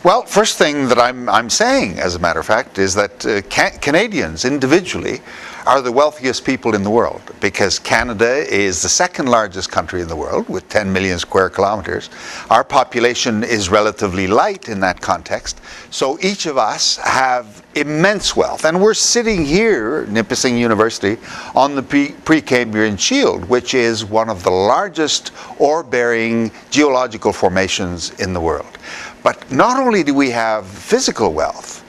Well, first thing that I'm saying, as a matter of fact, is that Canadians individually are the wealthiest people in the world, because Canada is the second largest country in the world with 10 million square kilometers. Our population is relatively light in that context, so each of us have immense wealth. And we're sitting here, Nipissing University, on the Precambrian Shield, which is one of the largest ore-bearing geological formations in the world. But not only do we have physical wealth,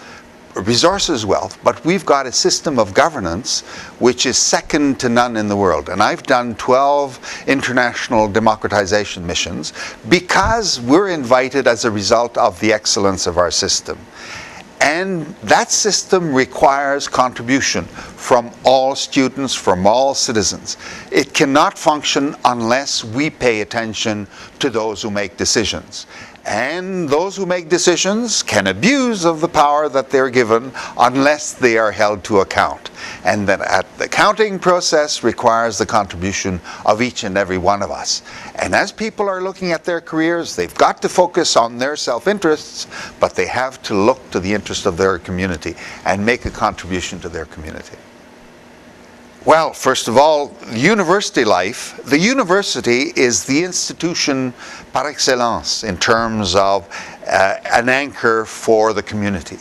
resources wealth, but we've got a system of governance which is second to none in the world. And I've done 12 international democratization missions because we're invited as a result of the excellence of our system. And that system requires contribution from all students, from all citizens. It cannot function unless we pay attention to those who make decisions. And those who make decisions can abuse of the power that they're given unless they are held to account. And then the accounting process requires the contribution of each and every one of us. And as people are looking at their careers, they've got to focus on their self-interests, but they have to look to the interest of their community and make a contribution to their community. Well, first of all, university life. The university is the institution par excellence in terms of an anchor for the community,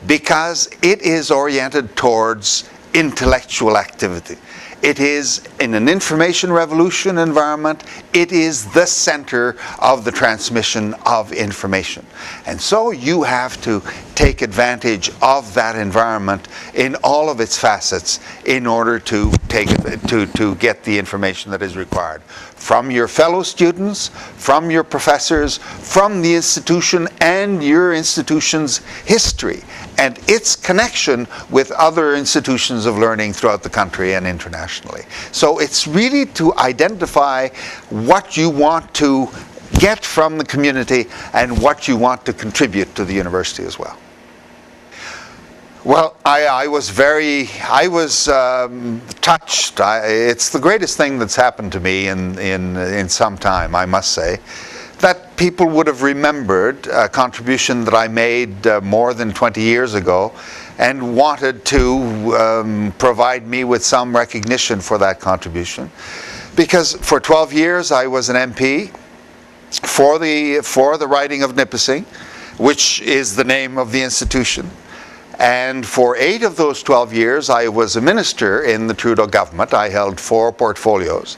because it is oriented towards intellectual activity. It is, in an information revolution environment, it is the center of the transmission of information. And so you have to take advantage of that environment in all of its facets in order to get the information that is required from your fellow students, from your professors, from the institution and your institution's history and its connection with other institutions of learning throughout the country and internationally. So it's really to identify what you want to get from the community and what you want to contribute to the university as well. Well, I was touched. It's the greatest thing that's happened to me in some time, I must say, that people would have remembered a contribution that I made more than 20 years ago and wanted to provide me with some recognition for that contribution. Because for 12 years I was an MP for the writing of Nipissing, which is the name of the institution. And for 8 of those 12 years, I was a minister in the Trudeau government. I held 4 portfolios.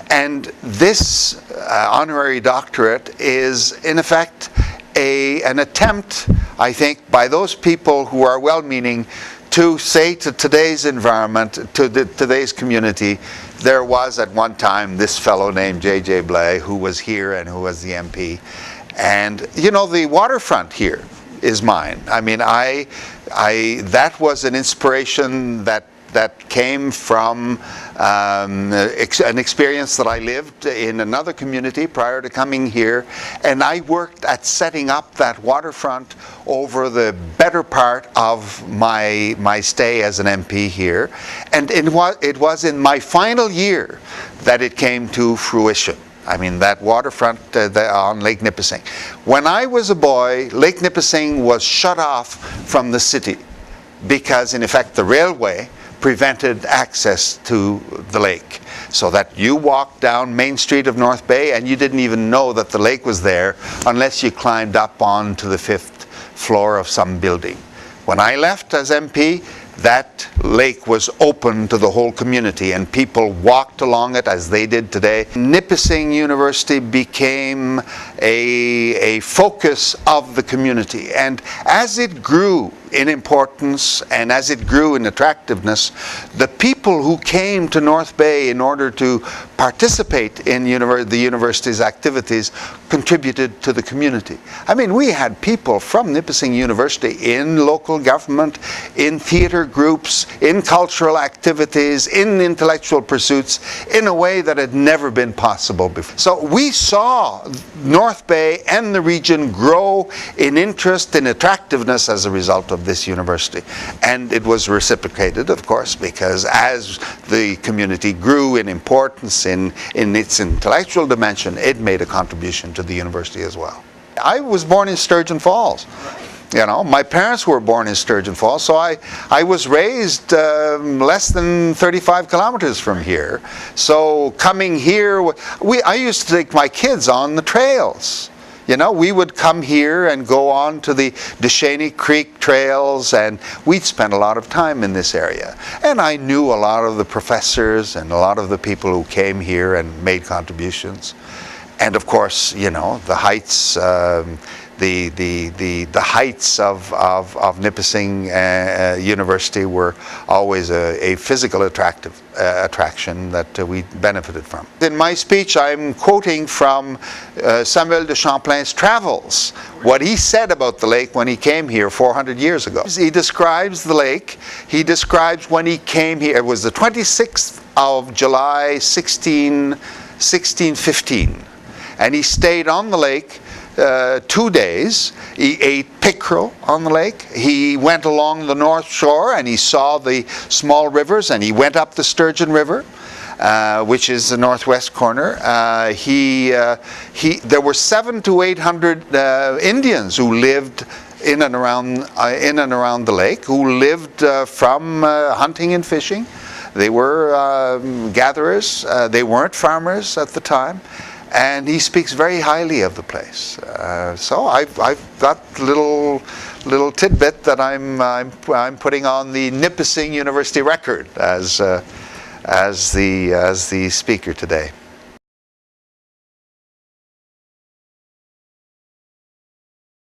And this honorary doctorate is, in effect, an attempt, I think, by those people who are well-meaning to say to today's environment, to today's community, there was at one time this fellow named Jacques Blais who was here and who was the MP. And, you know, the waterfront here is mine. I mean, that was an inspiration that came from an experience that I lived in another community prior to coming here, and I worked at setting up that waterfront over the better part of my stay as an MP here, and it was in my final year that it came to fruition. I mean, that waterfront on Lake Nipissing. When I was a boy, Lake Nipissing was shut off from the city because, in effect, the railway prevented access to the lake. So that you walked down Main Street of North Bay and you didn't even know that the lake was there unless you climbed up onto the 5th floor of some building. When I left as MP, that lake was open to the whole community and people walked along it as they did today. Nipissing University became a focus of the community, and as it grew in importance and as it grew in attractiveness, the people who came to North Bay in order to participate in the university's activities contributed to the community. I mean, we had people from Nipissing University in local government, in theater groups, in cultural activities, in intellectual pursuits, in a way that had never been possible before. So we saw North Bay and the region grow in interest and attractiveness as a result of this university. And it was reciprocated, of course, because as the community grew in importance in its intellectual dimension, it made a contribution to the university as well. I was born in Sturgeon Falls. You know, my parents were born in Sturgeon Falls, so I was raised less than 35 kilometers from here. So coming here, I used to take my kids on the trails. You know, we would come here and go on to the Descheny Creek trails, and we'd spend a lot of time in this area. And I knew a lot of the professors and a lot of the people who came here and made contributions. And of course, you know, the heights, the heights of Nipissing University were always a physical attraction that we benefited from. In my speech, I'm quoting from Samuel de Champlain's travels, what he said about the lake when he came here 400 years ago. He describes the lake, he describes when he came here. It was the 26th of July 1615, and he stayed on the lake 2 days. He ate pickerel on the lake. He went along the north shore and he saw the small rivers, and he went up the Sturgeon River, which is the northwest corner. There were 700 to 800 Indians who lived in and around the lake, who lived from hunting and fishing. They were gatherers. They weren't farmers at the time. And he speaks very highly of the place. So I've got little tidbit that I'm putting on the Nipissing University record as the speaker today.